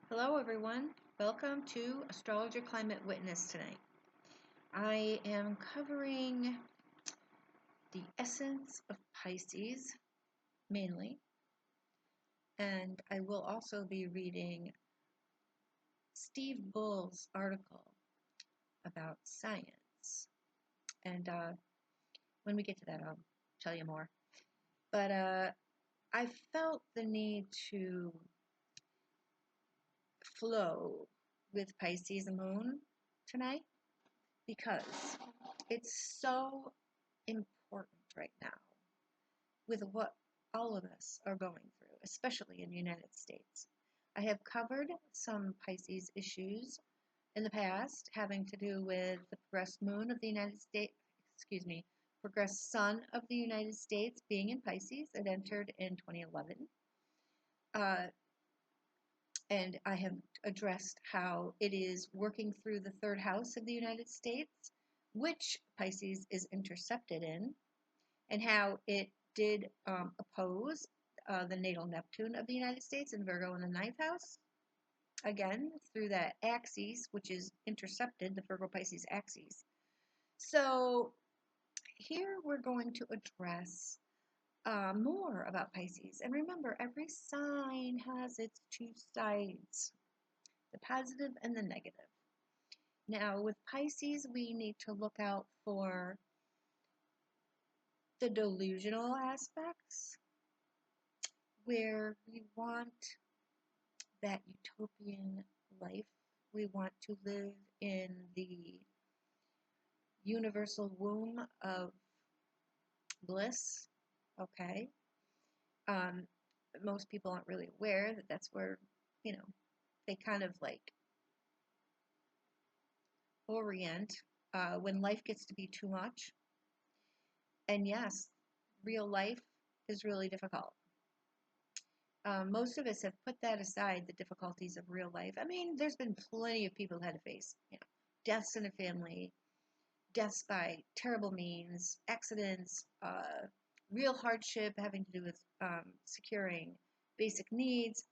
Hello everyone, welcome to Astrologer Climate Witness tonight. I am covering the essence of Pisces, mainly, and I will also be reading Steve Bull's article about science. And when we get to that, I'll tell you more. But I felt the need to flow with Pisces moon tonight because it's so important right now with what all of us are going through, especially in the United States. I have covered some Pisces issues in the past having to do with the progressed moon of the United States, progressed sun of the United States being in Pisces. It entered in 2011. And I have addressed how it is working through the third house of the United States, which Pisces is intercepted in, and how it did oppose the natal Neptune of the United States in Virgo in the ninth house, again, through that axis, which is intercepted, the Virgo-Pisces axis. So here we're going to address more about Pisces. And remember, every sign has its two sides, the positive and the negative. Now, with Pisces, we need to look out for the delusional aspects, where we want that utopian life. We want to live in the universal womb of bliss, okay? Most people aren't really aware that that's where, they kind of like orient when life gets to be too much. And yes, real life is really difficult. Most of us have put that aside, the difficulties of real life. I mean, there's been plenty of people who had to face, deaths in a family, deaths by terrible means, accidents, real hardship having to do with securing basic needs.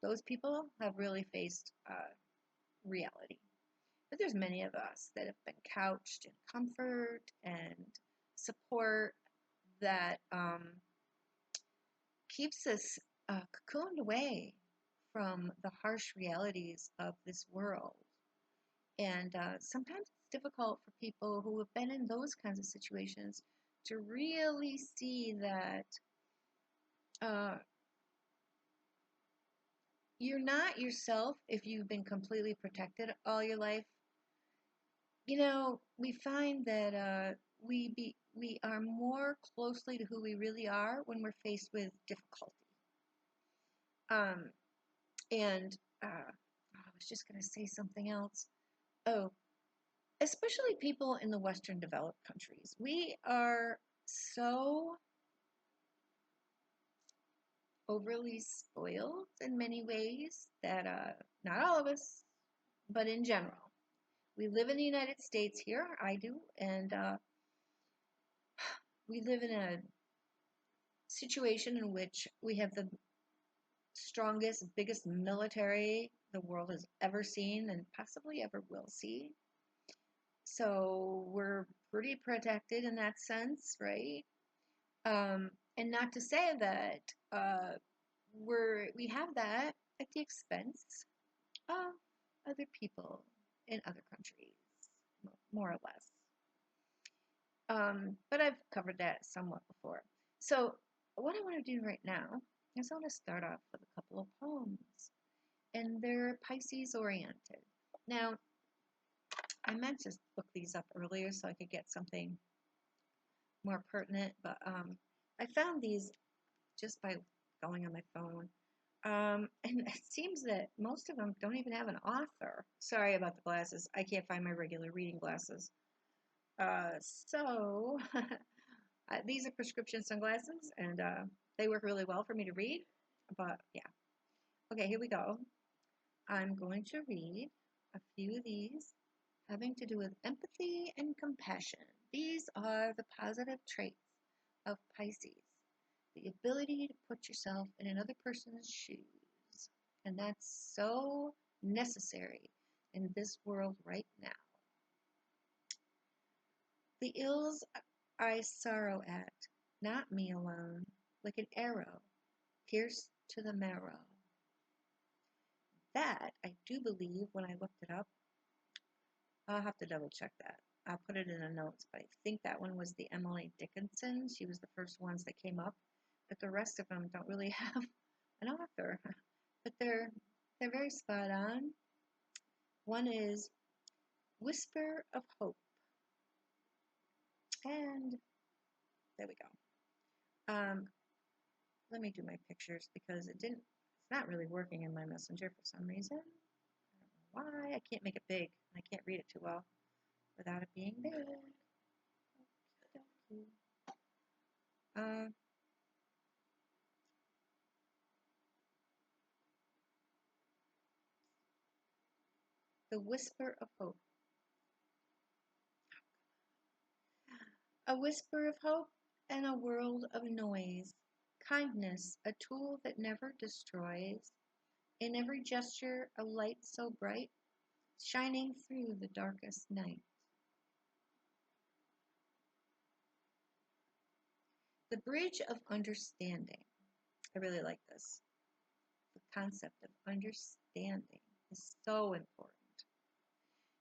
Those people have really faced reality. But there's many of us that have been couched in comfort and support that keeps us cocooned away from the harsh realities of this world. And sometimes it's difficult for people who have been in those kinds of situations to really see that you're not yourself if you've been completely protected all your life. We find that we are more closely to who we really are when we're faced with difficulty. And I was just going to say something else. Oh, especially people in the Western developed countries. We are so overly spoiled in many ways that not all of us, but in general. We live in the United States here, I do, and we live in a situation in which we have the strongest, biggest military the world has ever seen and possibly ever will see. So we're pretty protected in that sense, right? And not to say that we have that at the expense of other people in other countries, more or less. But I've covered that somewhat before. So what I want to do right now is I want to start off with a couple of poems, and they're Pisces oriented. Now, I meant to look these up earlier so I could get something more pertinent, but I found these just by going on my phone. And it seems that most of them don't even have an author. Sorry about the glasses. I can't find my regular reading glasses. So these are prescription sunglasses, and they work really well for me to read. But yeah. Okay, here we go. I'm going to read a few of these having to do with empathy and compassion. These are the positive traits of Pisces. The ability to put yourself in another person's shoes And that's so necessary in this world right now. The ills I sorrow at, not me alone, like an arrow pierced to the marrow. That, I do believe, when I looked it up, I'll have to double check that. I'll put it in the notes, but I think that one was the Emily Dickinson. She was the first ones that came up, but the rest of them don't really have an author. But they're very spot on. One is Whisper of Hope. And there we go. Let me do my pictures because it's not really working in my messenger for some reason. I don't know why. I can't make it big. I can't read it too well without it being big. The Whisper of Hope. A whisper of hope in a world of noise. Kindness, a tool that never destroys. In every gesture, a light so bright, shining through the darkest night. The bridge of understanding. I really like this. The concept of understanding is so important.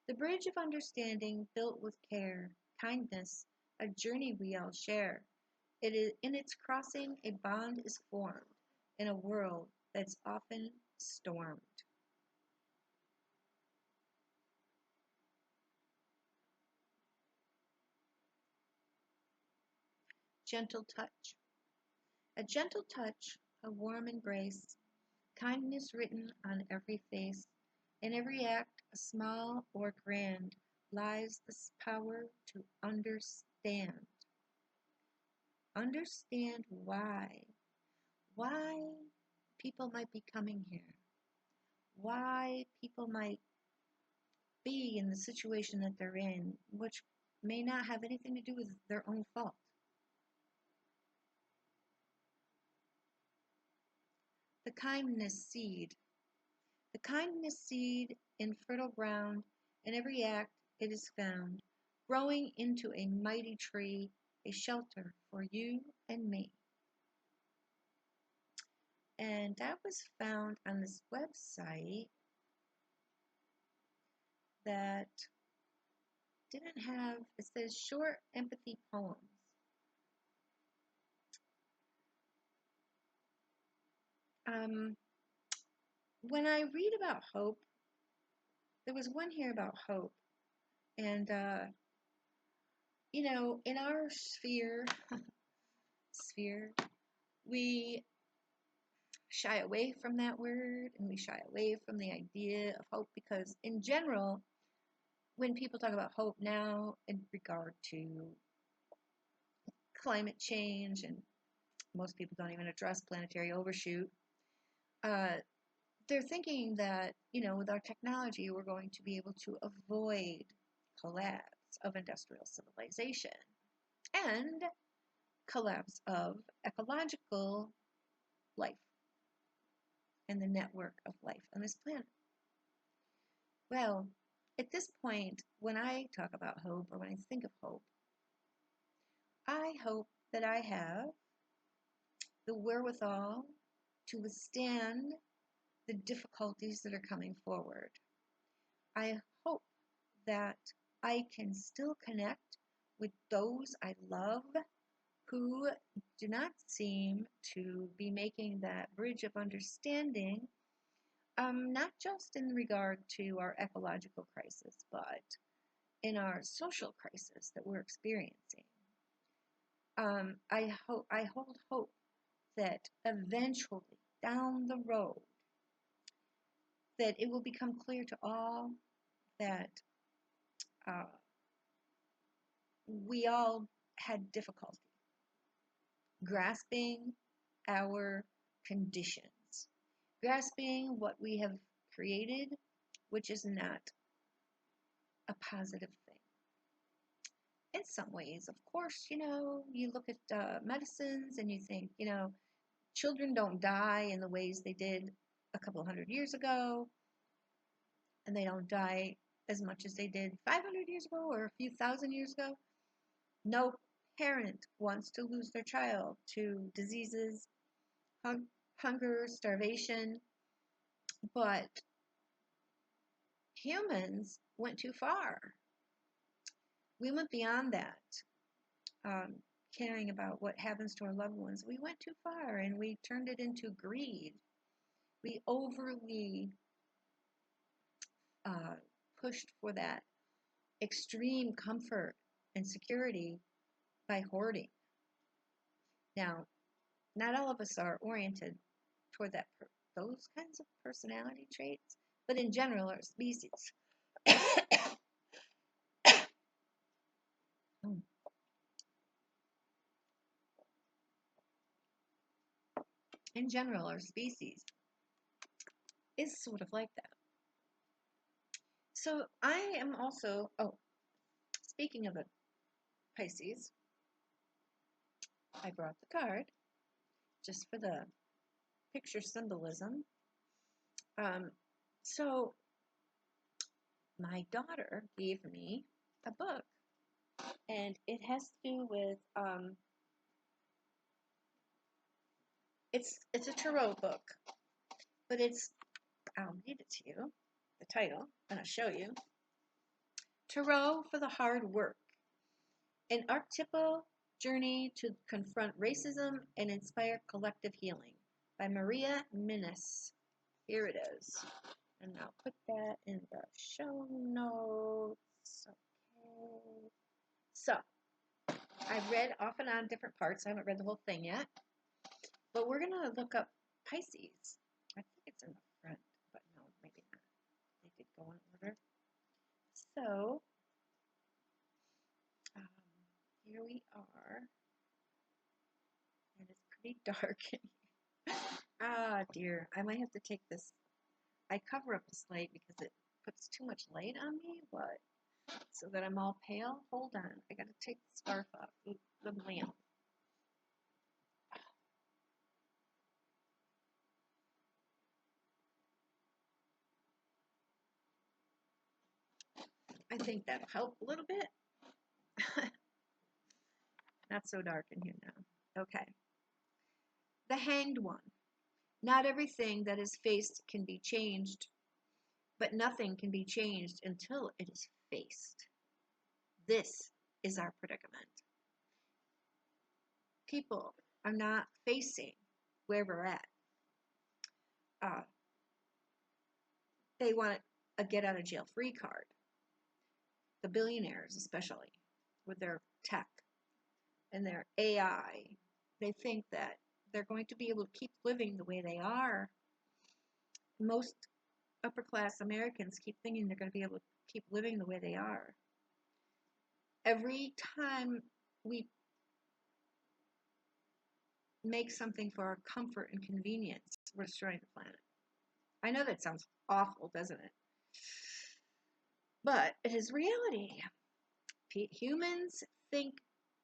The bridge of understanding built with care, kindness, a journey we all share. It is in its crossing a bond is formed in a world that's often stormed. Gentle touch. A gentle touch, a warm embrace, kindness written on every face, in every act, small or grand, lies this power to understand. Understand why people might be coming here, why people might be in the situation that they're in, which may not have anything to do with their own fault. The kindness seed. The kindness seed in fertile ground, in every act it is found, growing into a mighty tree, a shelter for you and me. And that was found on this website that didn't have, it says short empathy poems. When I read about hope, there was one here about hope, and in our sphere, we shy away from that word, and we shy away from the idea of hope because, in general, when people talk about hope now in regard to climate change, and most people don't even address planetary overshoot, they're thinking that, with our technology, we're going to be able to avoid collapse of industrial civilization and collapse of ecological life and the network of life on this planet. Well, at this point, when I talk about hope or when I think of hope, I hope that I have the wherewithal to withstand the difficulties that are coming forward. I hope that I can still connect with those I love who do not seem to be making that bridge of understanding, not just in regard to our ecological crisis, but in our social crisis that we're experiencing. I hold hope that eventually, down the road, that it will become clear to all that we all had difficulty grasping our conditions, grasping what we have created, which is not a positive thing. In some ways, of course, you look at medicines and you think, children don't die in the ways they did a couple hundred years ago, and they don't die as much as they did 500 years ago or a few thousand years ago. No parent wants to lose their child to diseases, hunger, starvation, but humans went too far. We went beyond that, caring about what happens to our loved ones. We went too far, and we turned it into greed. We overly pushed for that extreme comfort and security by hoarding. Now, not all of us are oriented toward those kinds of personality traits, but in general, our species. In general, our species is sort of like that. So I am also, speaking of a Pisces, I brought the card just for the picture symbolism. So my daughter gave me a book, and it has to do with, it's a tarot book, but I'll read it to you, the title, and I'll show you. Tarot for the Hard Work, an archetypal journey to confront racism and inspire collective healing, by Maria Minas. Here it is. And I'll put that in the show notes. Okay. So, I've read off and on different parts. I haven't read the whole thing yet. But we're going to look up Pisces. I think it's in the front, but no, maybe not. They did go in order. So, here we are. And it's pretty dark in here. Ah, dear. I might have to take this. I cover up this light because it puts too much light on me, but so that I'm all pale. Hold on. I got to take the scarf off the lamp. I think that'll help a little bit. Not so dark in here now. Okay. The Hanged One. Not everything that is faced can be changed, but nothing can be changed until it is faced. This is our predicament. People are not facing where we're at. They want a get-out-of-jail-free card. The billionaires, especially, with their tech and their AI, they think that they're going to be able to keep living the way they are. Most upper-class Americans keep thinking they're going to be able to keep living the way they are. Every time we make something for our comfort and convenience, we're destroying the planet. I know that sounds awful, doesn't it? But it is reality. Humans think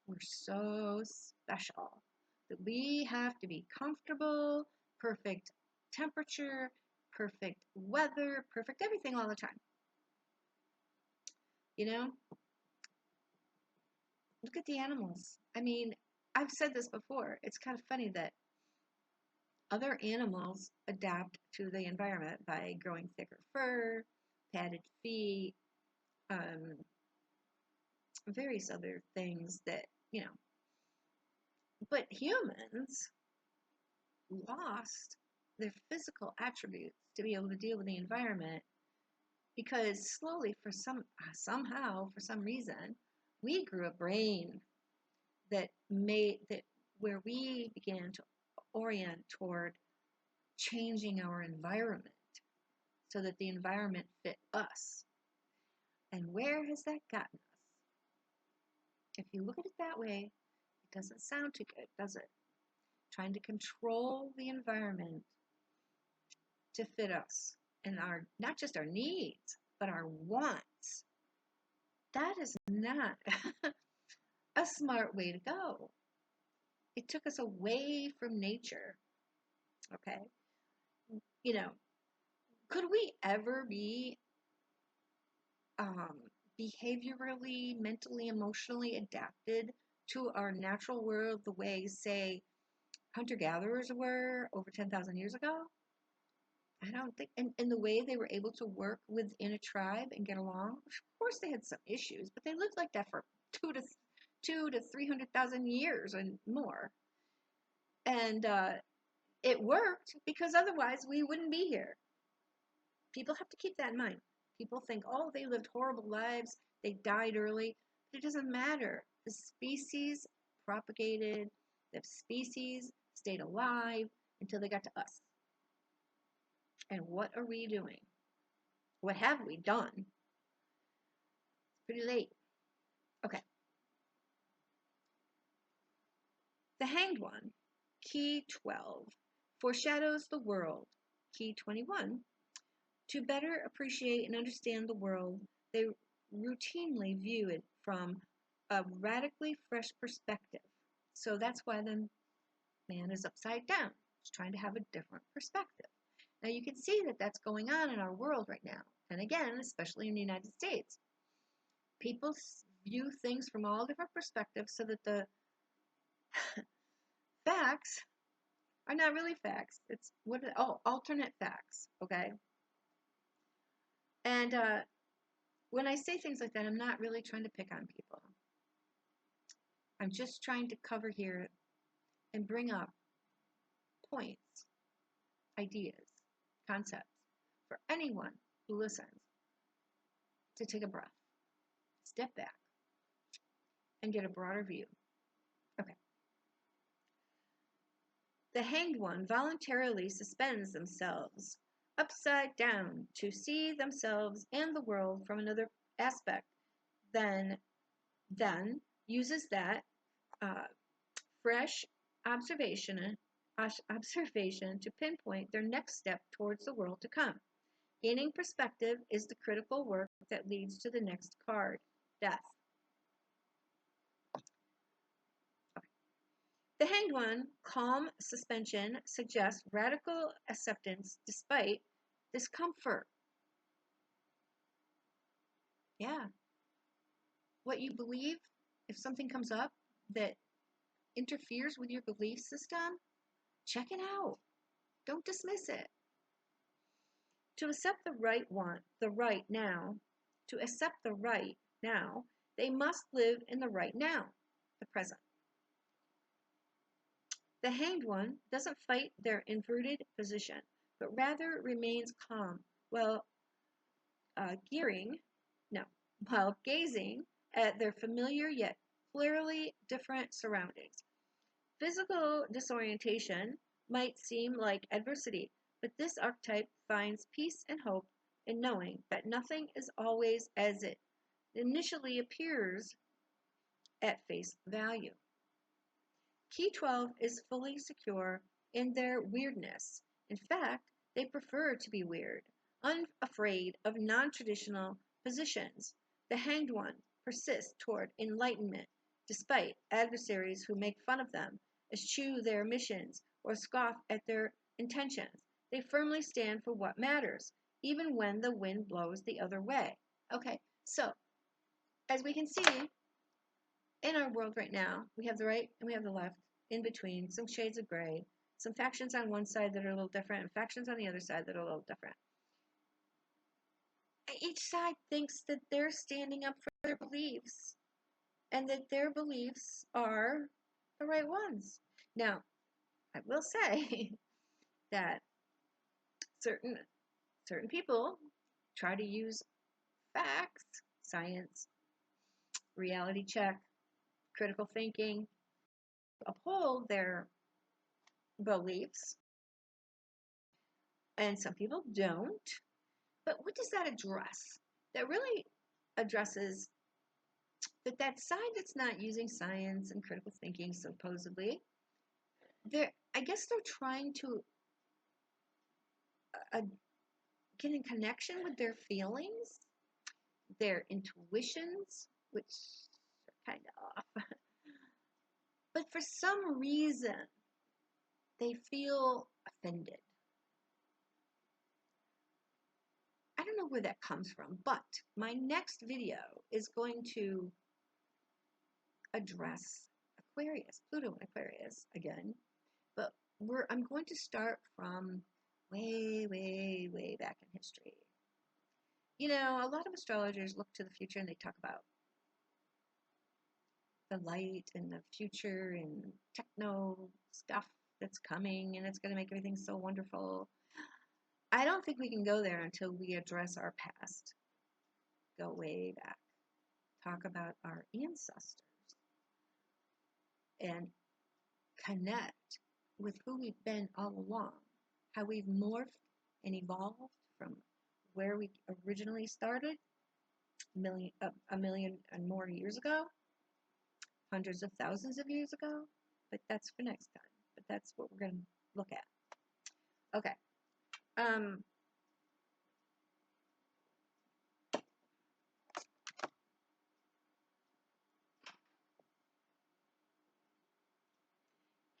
we're so special that we have to be comfortable, perfect temperature, perfect weather, perfect everything all the time. You know? Look at the animals. I mean, I've said this before. It's kind of funny that other animals adapt to the environment by growing thicker fur, padded feet, various other things that, but humans lost their physical attributes to be able to deal with the environment because slowly, for some reason, we grew a brain that where we began to orient toward changing our environment so that the environment fit us. And where has that gotten us? If you look at it that way, it doesn't sound too good, does it? Trying to control the environment to fit us and not just our needs, but our wants. That is not a smart way to go. It took us away from nature. Okay? Could we ever be behaviorally, mentally, emotionally adapted to our natural world the way, say, hunter-gatherers were over 10,000 years ago? I don't think, and the way they were able to work within a tribe and get along. Of course, they had some issues, but they lived like that for two to 300,000 years and more. And it worked because otherwise we wouldn't be here. People have to keep that in mind. People think, oh, they lived horrible lives, they died early. But it doesn't matter. The species propagated, the species stayed alive until they got to us. And what are we doing? What have we done? It's pretty late. Okay. The Hanged One, key 12, foreshadows the world, key 21. To better appreciate and understand the world, they routinely view it from a radically fresh perspective. So that's why the man is upside down. He's trying to have a different perspective. Now you can see that that's going on in our world right now. And again, especially in the United States. People view things from all different perspectives so that the facts are not really facts. It's alternate facts, okay? And when I say things like that, I'm not really trying to pick on people. I'm just trying to cover here and bring up points, ideas, concepts for anyone who listens to take a breath, step back, and get a broader view. Okay. The Hanged One voluntarily suspends themselves upside down to see themselves and the world from another aspect, then uses that fresh observation to pinpoint their next step towards the world to come. Gaining perspective is the critical work that leads to the next card, death. The Hanged One, calm suspension, suggests radical acceptance despite discomfort. Yeah. What you believe, if something comes up that interferes with your belief system, check it out. Don't dismiss it. To accept the right now, they must live in the right now, the present. The Hanged One doesn't fight their inverted position, but rather remains calm while gazing at their familiar yet clearly different surroundings. Physical disorientation might seem like adversity, but this archetype finds peace and hope in knowing that nothing is always as it initially appears at face value. Key 12 is fully secure in their weirdness. In fact, they prefer to be weird, unafraid of non-traditional positions. The Hanged One persists toward enlightenment, despite adversaries who make fun of them, eschew their missions, or scoff at their intentions. They firmly stand for what matters, even when the wind blows the other way. Okay, so as we can see in our world right now, we have the right and we have the left, in between, some shades of gray, some factions on one side that are a little different, and factions on the other side that are a little different. Each side thinks that they're standing up for their beliefs, and that their beliefs are the right ones. Now, I will say that certain people try to use facts, science, reality check, critical thinking, uphold their beliefs, and some people don't. But what does that address? That really addresses that side that's not using science and critical thinking, supposedly, I guess they're trying to get in connection with their feelings, their intuitions, which are kind of off. But for some reason, they feel offended. know where that comes from, but my next video is going to address Aquarius, Pluto and Aquarius again, but I'm going to start from way, way, way back in history. You know, a lot of astrologers look to the future and they talk about the light and the future and techno stuff that's coming and it's going to make everything so wonderful. I don't think we can go there until we address our past, go way back, talk about our ancestors, and connect with who we've been all along, how we've morphed and evolved from where we originally started a million and more years ago, hundreds of thousands of years ago, but that's for next time. But that's what we're going to look at. Okay.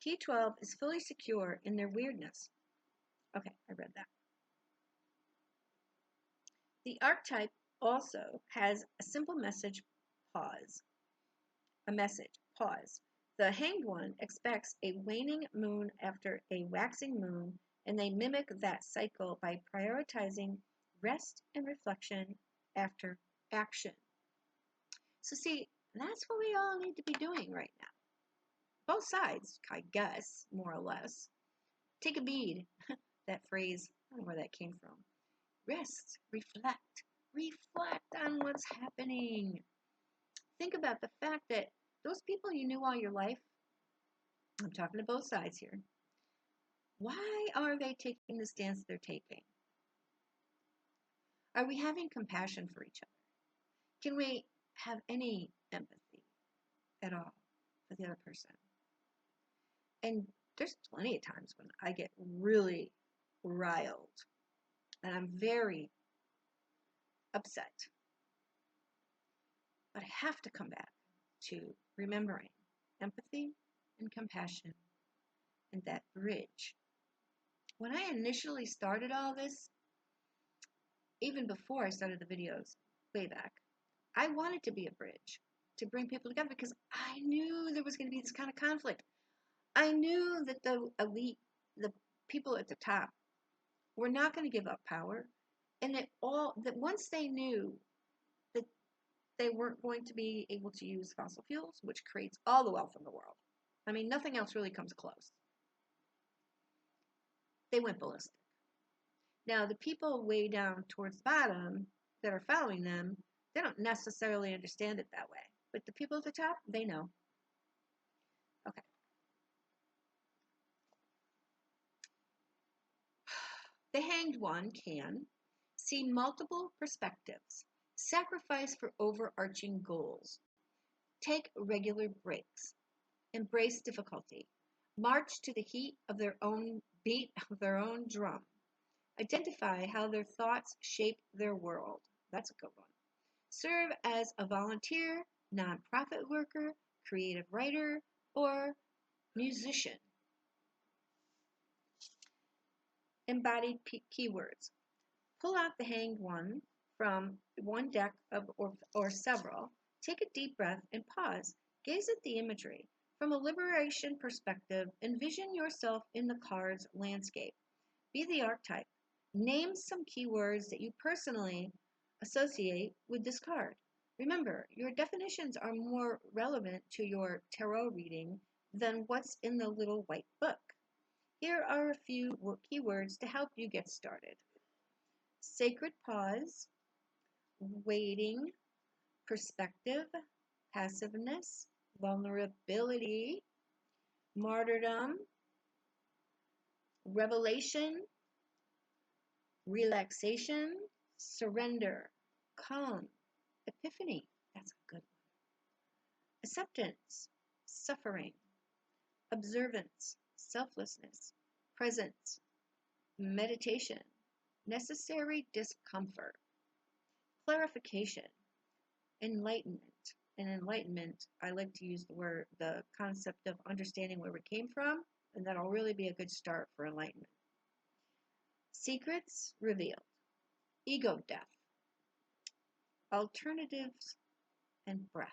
Key 12 is fully secure in their weirdness. Okay, I read that. The archetype also has a simple message, pause. A message, pause. The Hanged One expects a waning moon after a waxing moon, and they mimic that cycle by prioritizing rest and reflection after action. So see, that's what we all need to be doing right now. Both sides, I guess, more or less. Take a bead. That phrase, I don't know where that came from. Rest, reflect on what's happening. Think about the fact that those people you knew all your life, I'm talking to both sides here, why are they taking the stance they're taking? Are we having compassion for each other? Can we have any empathy at all for the other person? And there's plenty of times when I get really riled and I'm very upset. But I have to come back to remembering empathy and compassion and that bridge. When I initially started all this, even before I started the videos way back, I wanted to be a bridge to bring people together because I knew there was going to be this kind of conflict. I knew that the elite, the people at the top, were not going to give up power, and that once they knew that they weren't going to be able to use fossil fuels, which creates all the wealth in the world. I mean, nothing else really comes close. They went ballistic. Now, the people way down towards the bottom that are following them, they don't necessarily understand it that way. But the people at the top, they know. Okay. The Hanged One can see multiple perspectives, sacrifice for overarching goals, take regular breaks, embrace difficulty, march to the heat of their own beat of their own drum, identify how their thoughts shape their world. That's a good one. Serve as a volunteer, nonprofit worker, creative writer, or musician. Embodied keywords. Pull out the Hanged One from one deck or several. Take a deep breath and pause. Gaze at the imagery. From a liberation perspective, envision yourself in the card's landscape. Be the archetype. Name some keywords that you personally associate with this card. Remember, your definitions are more relevant to your tarot reading than what's in the little white book. Here are a few keywords to help you get started. Sacred pause, waiting, perspective, passiveness, vulnerability, martyrdom, revelation, relaxation, surrender, calm, epiphany, that's a good one, acceptance, suffering, observance, selflessness, presence, meditation, necessary discomfort, clarification, enlightenment. And enlightenment, I like to use the concept of understanding where we came from, and that'll really be a good start for enlightenment. Secrets revealed. ego death, alternatives, and breath.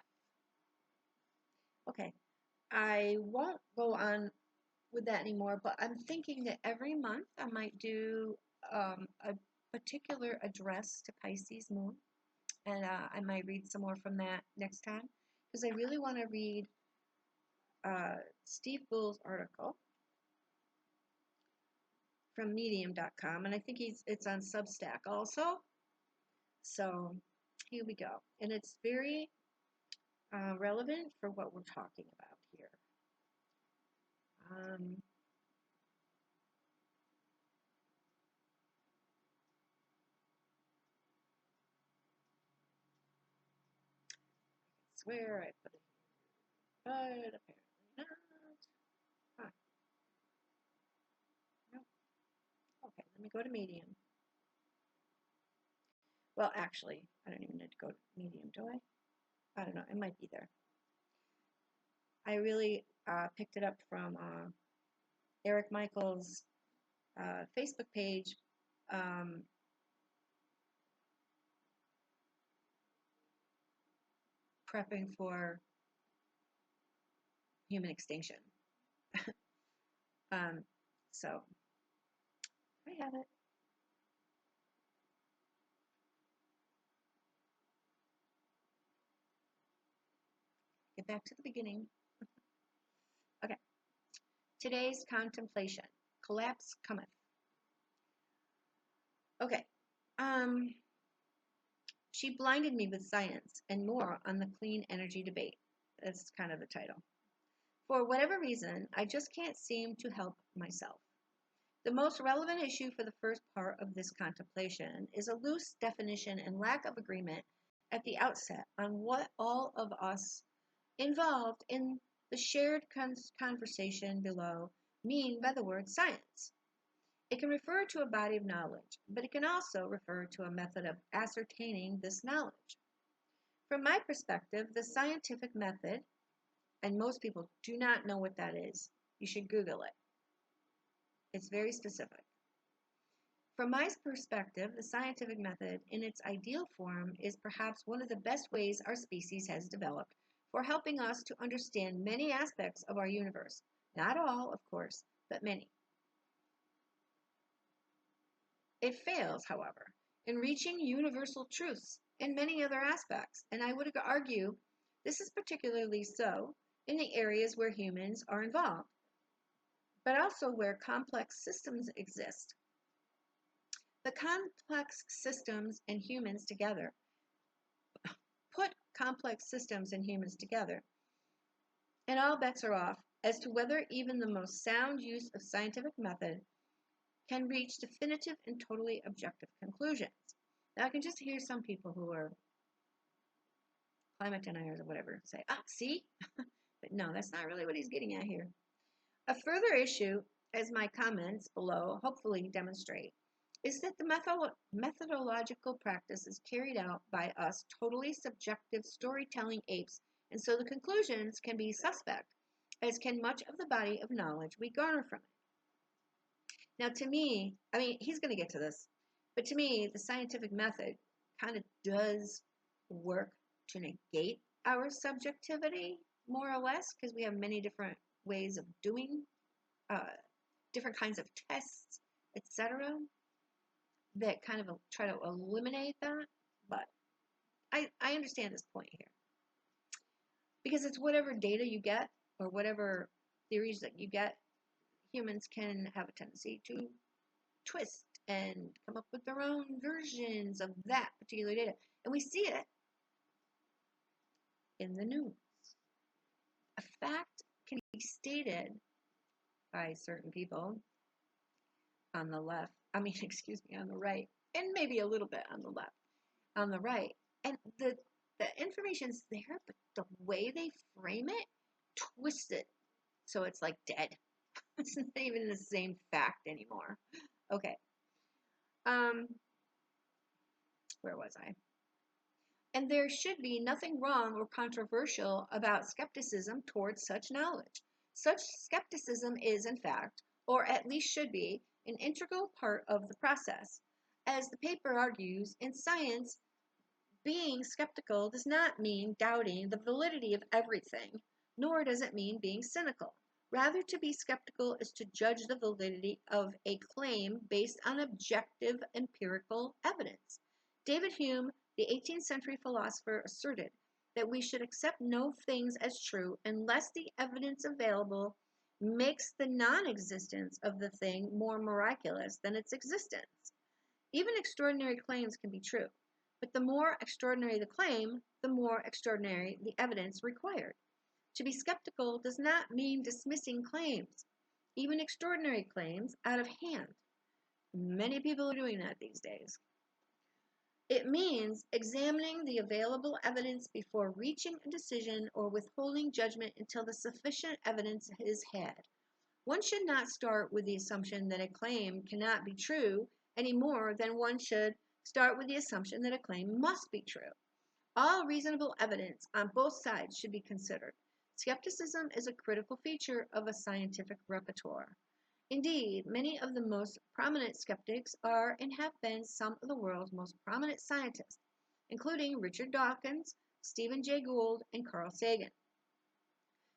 Okay, I won't go on with that anymore, but I'm thinking that every month I might do a particular address to Pisces moon, and I might read some more from that next time, because I really want to read Steve Bull's article from medium.com, and I think it's on Substack also. So here we go, and it's very relevant for what we're talking about here. I swear I put it here, but apparently not. Huh. Nope. Okay, let me go to medium. Well, actually, I don't even need to go to medium, do I? I don't know. It might be there. I really picked it up from Eric Michael's Facebook page. Prepping for human extinction. So I have it. Get back to the beginning. Okay. Today's contemplation. Collapse cometh. Okay. She blinded me with science and more on the clean energy debate. That's kind of the title. For whatever reason, I just can't seem to help myself. The most relevant issue for the first part of this contemplation is a loose definition and lack of agreement at the outset on what all of us involved in the shared conversation below mean by the word science. It can refer to a body of knowledge, but it can also refer to a method of ascertaining this knowledge. From my perspective, the scientific method, and most people do not know what that is, you should Google it. It's very specific. From my perspective, the scientific method in its ideal form is perhaps one of the best ways our species has developed for helping us to understand many aspects of our universe. Not all, of course, but many. It fails, however, in reaching universal truths in many other aspects, and I would argue this is particularly so in the areas where humans are involved, but also where complex systems exist. The complex systems and humans together, put complex systems and humans together, and all bets are off as to whether even the most sound use of scientific method can reach definitive and totally objective conclusions. Now, I can just hear some people who are climate deniers or whatever say, see? But no, that's not really what he's getting at here. A further issue, as my comments below hopefully demonstrate, is that the methodological practice is carried out by us totally subjective storytelling apes, and so the conclusions can be suspect, as can much of the body of knowledge we garner from it. Now, to me, I mean, he's going to get to this, but to me, the scientific method kind of does work to negate our subjectivity, more or less, because we have many different ways of doing different kinds of tests, etc., that kind of try to eliminate that. But I understand this point here, because it's whatever data you get or whatever theories that you get, humans can have a tendency to twist and come up with their own versions of that particular data. And we see it in the news. A fact can be stated by certain people on the left, on the right, and maybe a little bit on the left, on the right. And the information's there, but the way they frame it, twist it, so it's like dead. It's not even the same fact anymore. Okay. Where was I? And there should be nothing wrong or controversial about skepticism towards such knowledge. Such skepticism is, in fact, or at least should be, an integral part of the process, as the paper argues, in science, being skeptical does not mean doubting the validity of everything, nor does it mean being cynical. Rather, to be skeptical is to judge the validity of a claim based on objective empirical evidence. David Hume, the 18th century philosopher, asserted that we should accept no things as true unless the evidence available makes the non-existence of the thing more miraculous than its existence. Even extraordinary claims can be true, but the more extraordinary the claim, the more extraordinary the evidence required. To be skeptical does not mean dismissing claims, even extraordinary claims, out of hand. Many people are doing that these days. It means examining the available evidence before reaching a decision or withholding judgment until the sufficient evidence is had. One should not start with the assumption that a claim cannot be true any more than one should start with the assumption that a claim must be true. All reasonable evidence on both sides should be considered. Skepticism is a critical feature of a scientific repertoire. Indeed, many of the most prominent skeptics are and have been some of the world's most prominent scientists, including Richard Dawkins, Stephen Jay Gould, and Carl Sagan.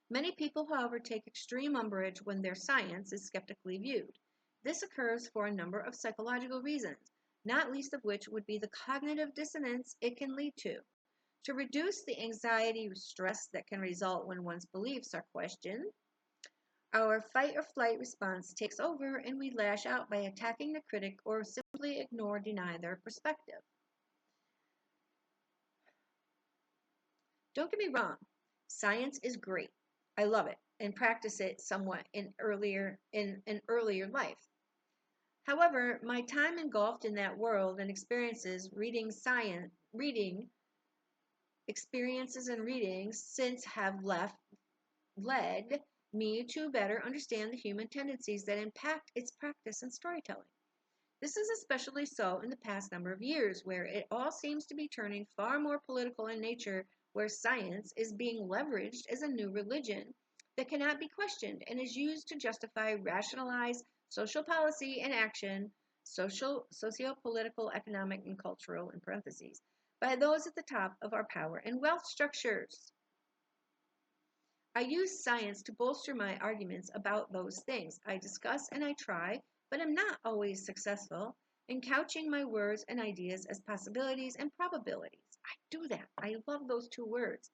Many people, however, take extreme umbrage when their science is skeptically viewed. This occurs for a number of psychological reasons, not least of which would be the cognitive dissonance it can lead to. To reduce the anxiety or stress that can result when one's beliefs are questioned, our fight or flight response takes over and we lash out by attacking the critic or simply ignore or deny their perspective. Don't get me wrong, science is great. I love it and practice it somewhat in an earlier life. However, my time engulfed in that world and experiences since have led me to better understand the human tendencies that impact its practice and storytelling. This is especially so in the past number of years, where it all seems to be turning far more political in nature, where science is being leveraged as a new religion that cannot be questioned and is used to justify, rationalize social policy and action, socio-political, economic, and cultural, in parentheses, by those at the top of our power and wealth structures. I use science to bolster my arguments about those things. I discuss and I try, but am not always successful in couching my words and ideas as possibilities and probabilities. I do that. I love those two words.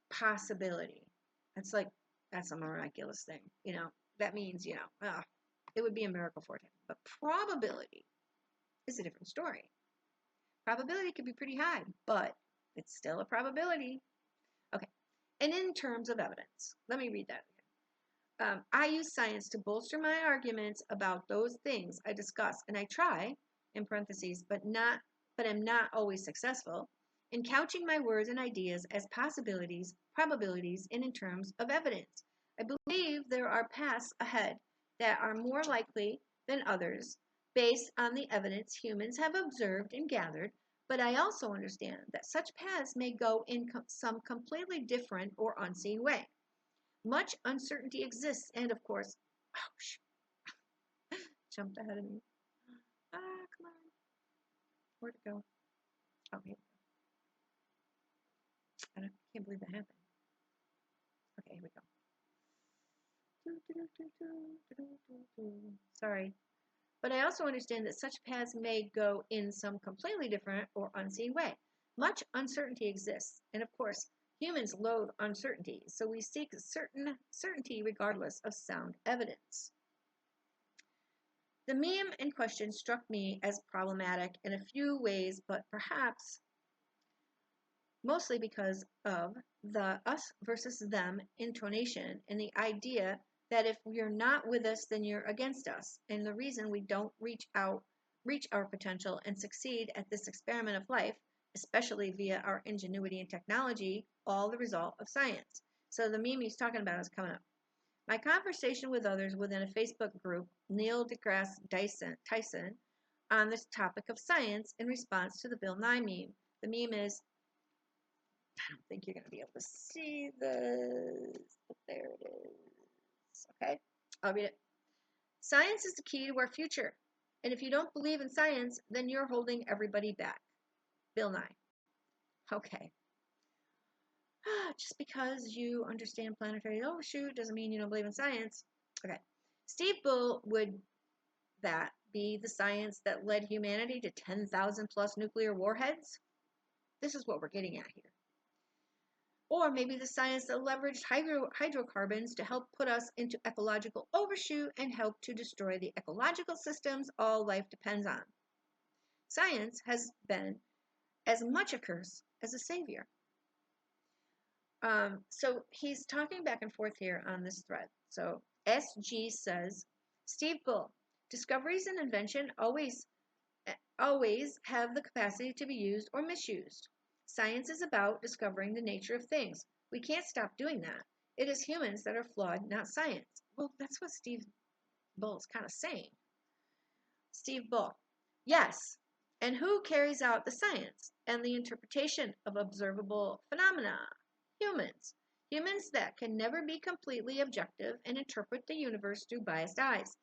Possibility. It's like, that's a miraculous thing. That means, it would be a miracle for it. But probability is a different story. Probability could be pretty high, but it's still a probability. Okay, and in terms of evidence, let me read that again. I use science to bolster my arguments about those things I discuss, and I try, in parentheses, but am not always successful, in couching my words and ideas as possibilities, probabilities, and in terms of evidence. I believe there are paths ahead that are more likely than others, based on the evidence humans have observed and gathered, but I also understand that such paths may go in some completely different or unseen way. Much uncertainty exists, and of course, jumped ahead of me. Come on. Where'd it go? Oh, here we go. I can't believe that happened. Okay, here we go. Sorry. But I also understand that such paths may go in some completely different or unseen way. Much uncertainty exists, and of course, humans loathe uncertainty, so we seek certainty regardless of sound evidence. The meme in question struck me as problematic in a few ways, but perhaps mostly because of the us versus them intonation and the idea that if you're not with us, then you're against us, and the reason we don't reach our potential and succeed at this experiment of life, especially via our ingenuity and technology, all the result of science. So the meme he's talking about is coming up. My conversation with others within a Facebook group, Neil deGrasse Tyson, on this topic of science in response to the Bill Nye meme. The meme is, I don't think you're going to be able to see this, but there it is. Okay, I'll read it. Science is the key to our future. And if you don't believe in science, then you're holding everybody back. Bill Nye. Okay. Just because you understand planetary overshoot doesn't mean you don't believe in science. Okay. Steve Bull, would that be the science that led humanity to 10,000 plus nuclear warheads? This is what we're getting at here. Or maybe the science that leveraged hydrocarbons to help put us into ecological overshoot and help to destroy the ecological systems all life depends on. Science has been as much a curse as a savior. So he's talking back and forth here on this thread. So SG says, Steve Bull, discoveries and invention always have the capacity to be used or misused. Science is about discovering the nature of things. We can't stop doing that. It is humans that are flawed, not science. Well, that's what Steve Bull is kind of saying. Steve Bull, yes. And who carries out the science and the interpretation of observable phenomena? Humans. Humans that can never be completely objective and interpret the universe through biased eyes.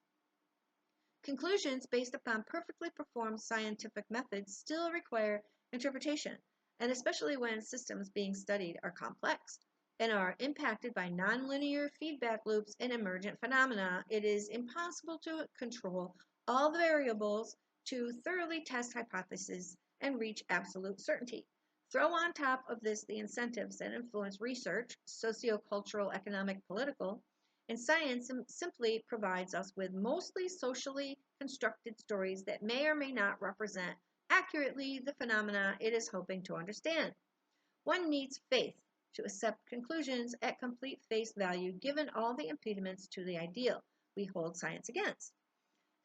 Conclusions based upon perfectly performed scientific methods still require interpretation, and especially when systems being studied are complex and are impacted by nonlinear feedback loops and emergent phenomena, it is impossible to control all the variables to thoroughly test hypotheses and reach absolute certainty. Throw on top of this the incentives that influence research, sociocultural, economic, political, and science simply provides us with mostly socially constructed stories that may or may not represent accurately the phenomena it is hoping to understand. One needs faith to accept conclusions at complete face value given all the impediments to the ideal we hold science against.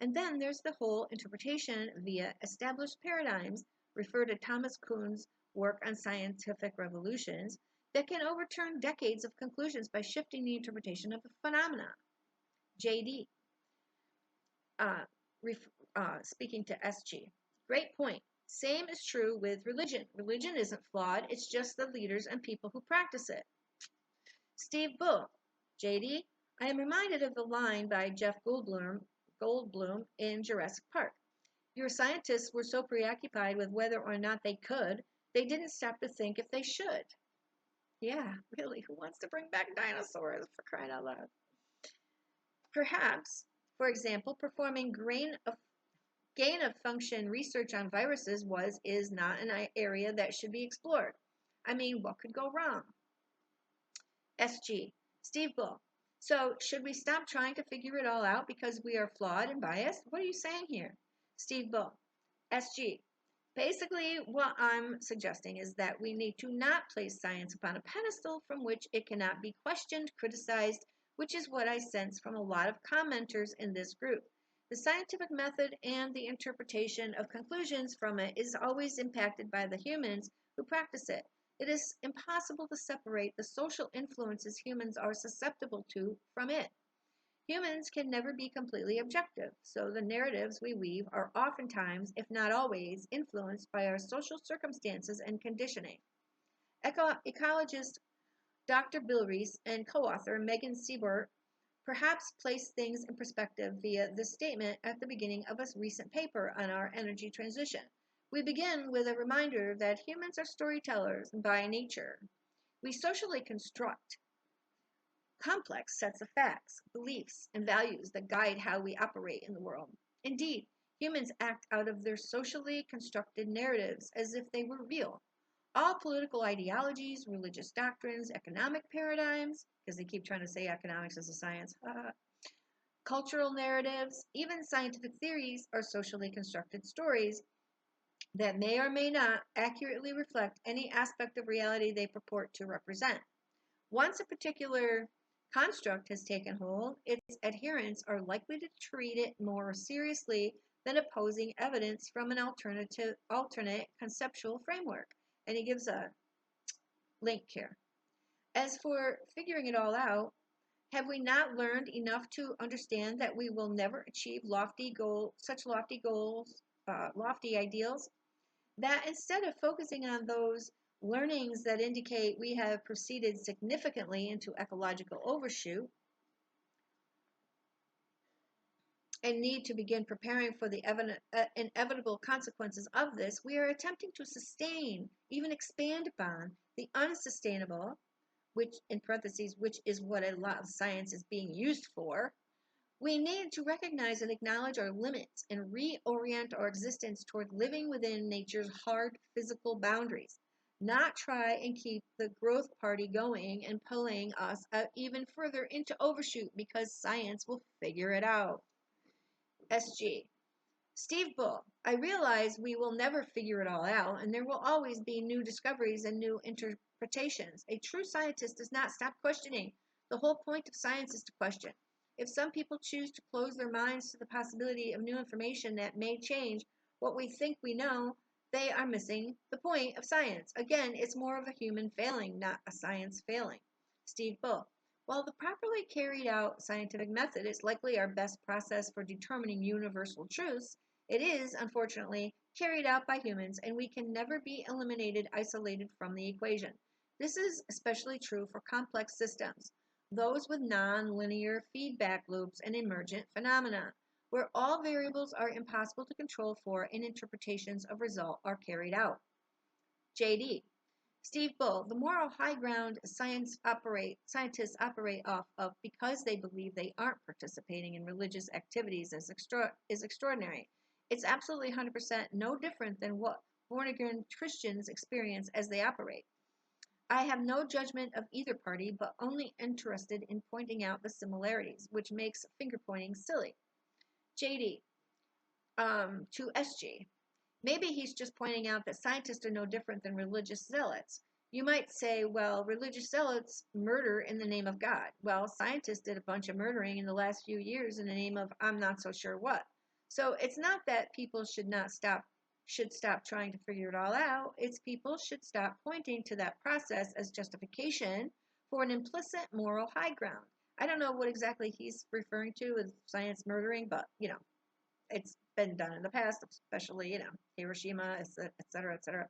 And then there's the whole interpretation via established paradigms, refer to Thomas Kuhn's work on scientific revolutions, that can overturn decades of conclusions by shifting the interpretation of the phenomena. JD, speaking to SG, great point. Same is true with religion. Religion isn't flawed, it's just the leaders and people who practice it. Steve Bull, JD, I am reminded of the line by Jeff Goldblum in Jurassic Park. Your scientists were so preoccupied with whether or not they could, they didn't stop to think if they should. Yeah, really, who wants to bring back dinosaurs, for crying out loud? Perhaps, for example, performing gain-of-function research on viruses is not an area that should be explored. I mean, what could go wrong? SG, Steve Bull. So, should we stop trying to figure it all out because we are flawed and biased? What are you saying here? Steve Bull, SG, basically, what I'm suggesting is that we need to not place science upon a pedestal from which it cannot be questioned, criticized, which is what I sense from a lot of commenters in this group. The scientific method and the interpretation of conclusions from it is always impacted by the humans who practice it. It is impossible to separate the social influences humans are susceptible to from it. Humans can never be completely objective, so the narratives we weave are oftentimes, if not always, influenced by our social circumstances and conditioning. Ecologist Dr. Bill Reese and co-author Megan Siebert perhaps place things in perspective via this statement at the beginning of a recent paper on our energy transition. We begin with a reminder that humans are storytellers by nature. We socially construct complex sets of facts, beliefs, and values that guide how we operate in the world. Indeed, humans act out of their socially constructed narratives as if they were real. All political ideologies, religious doctrines, economic paradigms, because they keep trying to say economics is a science, cultural narratives, even scientific theories are socially constructed stories that may or may not accurately reflect any aspect of reality they purport to represent. Once a particular construct has taken hold, its adherents are likely to treat it more seriously than opposing evidence from an alternate conceptual framework. And he gives a link here. As for figuring it all out, have we not learned enough to understand that we will never achieve lofty ideals? That instead of focusing on those learnings that indicate we have proceeded significantly into ecological overshoot, and need to begin preparing for the inevitable consequences of this, we are attempting to sustain, even expand upon, the unsustainable, which, in parentheses, which is what a lot of science is being used for. We need to recognize and acknowledge our limits and reorient our existence toward living within nature's hard physical boundaries, not try and keep the growth party going and pulling us even further into overshoot because science will figure it out. SG. Steve Bull, I realize we will never figure it all out, and there will always be new discoveries and new interpretations. A true scientist does not stop questioning. The whole point of science is to question. If some people choose to close their minds to the possibility of new information that may change what we think we know, they are missing the point of science. Again, it's more of a human failing, not a science failing. Steve Bull, while the properly carried out scientific method is likely our best process for determining universal truths, it is, unfortunately, carried out by humans, and we can never be isolated from the equation. This is especially true for complex systems, those with non-linear feedback loops and emergent phenomena, where all variables are impossible to control for and interpretations of result are carried out. JD. Steve Bull, the moral high ground scientists operate off of because they believe they aren't participating in religious activities is extraordinary. It's absolutely 100% no different than what born-again Christians experience as they operate. I have no judgment of either party, but only interested in pointing out the similarities, which makes finger-pointing silly. JD, to SG. Maybe he's just pointing out that scientists are no different than religious zealots. You might say, well, religious zealots murder in the name of God. Well, scientists did a bunch of murdering in the last few years in the name of I'm not so sure what. So it's not that people should stop trying to figure it all out. It's people should stop pointing to that process as justification for an implicit moral high ground. I don't know what exactly he's referring to with science murdering, but, it's been done in the past, especially, Hiroshima, etc., etc.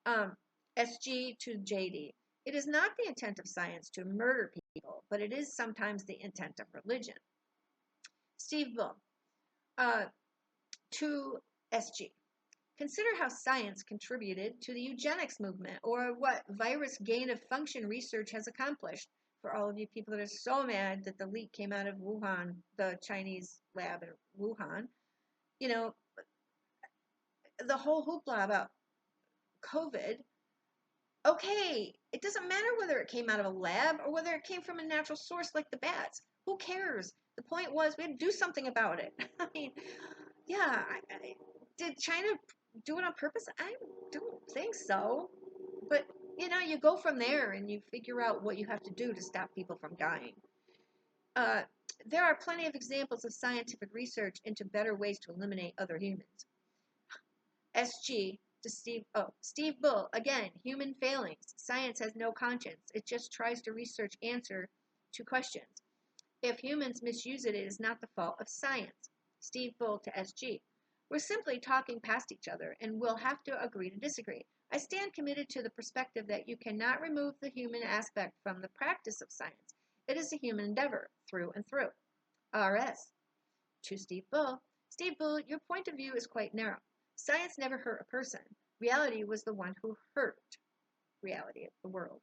SG to JD. It is not the intent of science to murder people, but it is sometimes the intent of religion. Steve Bull. To SG. Consider how science contributed to the eugenics movement, or what virus gain-of-function research has accomplished. For all of you people that are so mad that the leak came out of Wuhan, the Chinese lab in Wuhan, the whole hoopla about COVID, okay, it doesn't matter whether it came out of a lab or whether it came from a natural source like the bats. Who cares? The point was we had to do something about it. I mean, yeah, did China do it on purpose? I don't think so. But, you go from there and you figure out what you have to do to stop people from dying. There are plenty of examples of scientific research into better ways to eliminate other humans. SG to Steve Bull, again, human failings. Science has no conscience. It just tries to research answer to questions. If humans misuse it, it is not the fault of science. Steve Bull to SG. We're simply talking past each other, and we'll have to agree to disagree. I stand committed to the perspective that you cannot remove the human aspect from the practice of science. It is a human endeavor, through and through. RS. To Steve Bull. Steve Bull, your point of view is quite narrow. Science never hurt a person. Reality was the one who hurt reality of the world.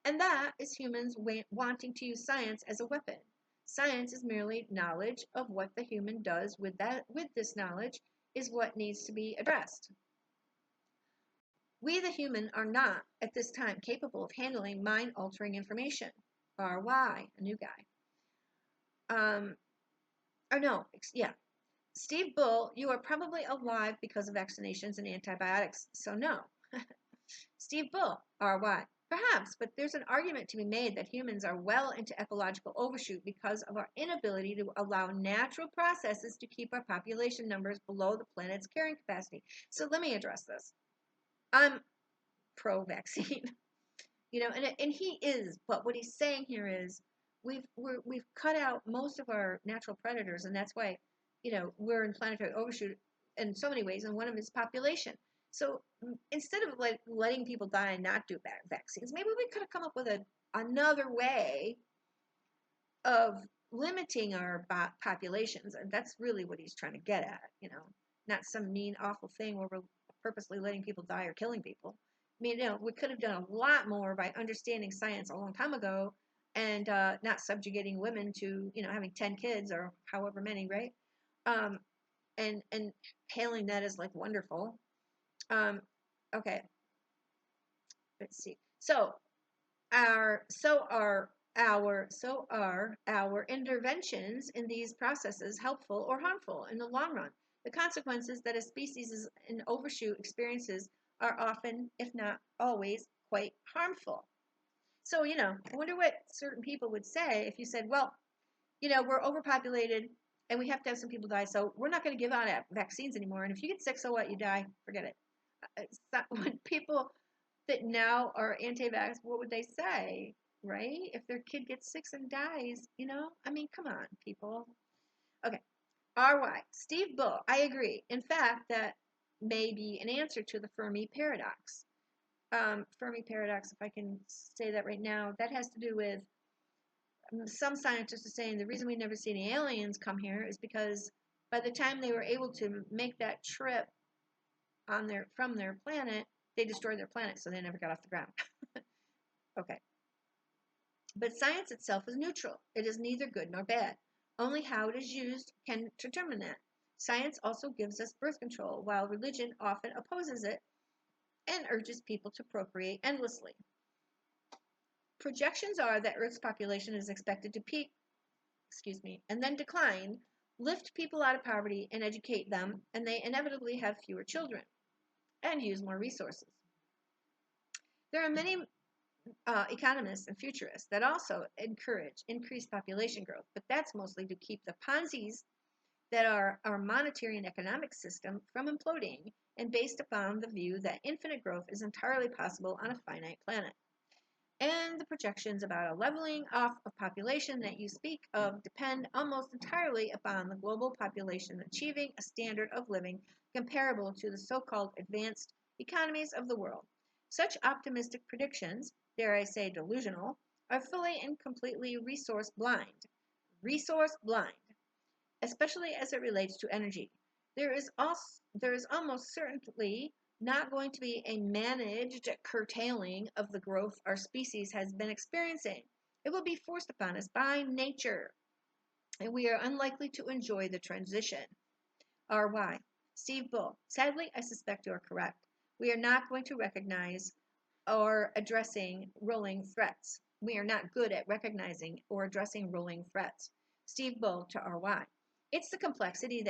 And that is humans wanting to use science as a weapon. Science is merely knowledge of what the human does with this knowledge is what needs to be addressed. We, the human, are not, at this time, capable of handling mind-altering information. RY, a new guy. Steve Bull, you are probably alive because of vaccinations and antibiotics, so no. Steve Bull, RY. Perhaps, but there's an argument to be made that humans are well into ecological overshoot because of our inability to allow natural processes to keep our population numbers below the planet's carrying capacity. So let me address this. I'm pro-vaccine, and he is, but what he's saying here is we've cut out most of our natural predators, and that's why, we're in planetary overshoot in so many ways, and one of them is population. So instead of letting people die and not do vaccines, maybe we could have come up with another way of limiting our populations. And that's really what he's trying to get at, you know, not some mean, awful thing where we're purposely letting people die or killing people. I mean, you know, we could have done a lot more by understanding science a long time ago and not subjugating women to, you know, having 10 kids or however many, right? Um, and hailing that as like wonderful. Okay, let's see. So are our interventions in these processes helpful or harmful in the long run? The consequences that a species in overshoot experiences are often, if not always, quite harmful. So, you know, I wonder what certain people would say if you said, well, you know, we're overpopulated and we have to have some people die, so we're not going to give out vaccines anymore. And if you get sick, so what? You die. Forget it. It's not, when people that now are anti-vax, what would they say, right? If their kid gets sick and dies, you know? I mean, come on, people. Okay. RY. Steve Bull. I agree. In fact, that may be an answer to the Fermi paradox. Fermi paradox, if I can say that right now, that has to do with some scientists are saying the reason we never see any aliens come here is because by the time they were able to make that trip from their planet, they destroyed their planet, so they never got off the ground. Okay. But science itself is neutral. It is neither good nor bad. Only how it is used can determine that. Science also gives us birth control, while religion often opposes it and urges people to procreate endlessly. Projections are that Earth's population is expected to peak, and then decline, lift people out of poverty and educate them, and they inevitably have fewer children and use more resources. There are many economists and futurists that also encourage increased population growth, but that's mostly to keep the Ponzi's that are our monetary and economic system from imploding, and based upon the view that infinite growth is entirely possible on a finite planet. And the projections about a leveling off of population that you speak of depend almost entirely upon the global population achieving a standard of living comparable to the so-called advanced economies of the world. Such optimistic predictions, dare I say delusional, are fully and completely resource blind, especially as it relates to energy. There is almost certainly not going to be a managed curtailing of the growth our species has been experiencing. It will be forced upon us by nature, and we are unlikely to enjoy the transition. RY. Steve Bull. Sadly, I suspect you are correct. We are not going to recognize or addressing rolling threats. We are not good at recognizing or addressing rolling threats. Steve Bull to RY. It's the complexity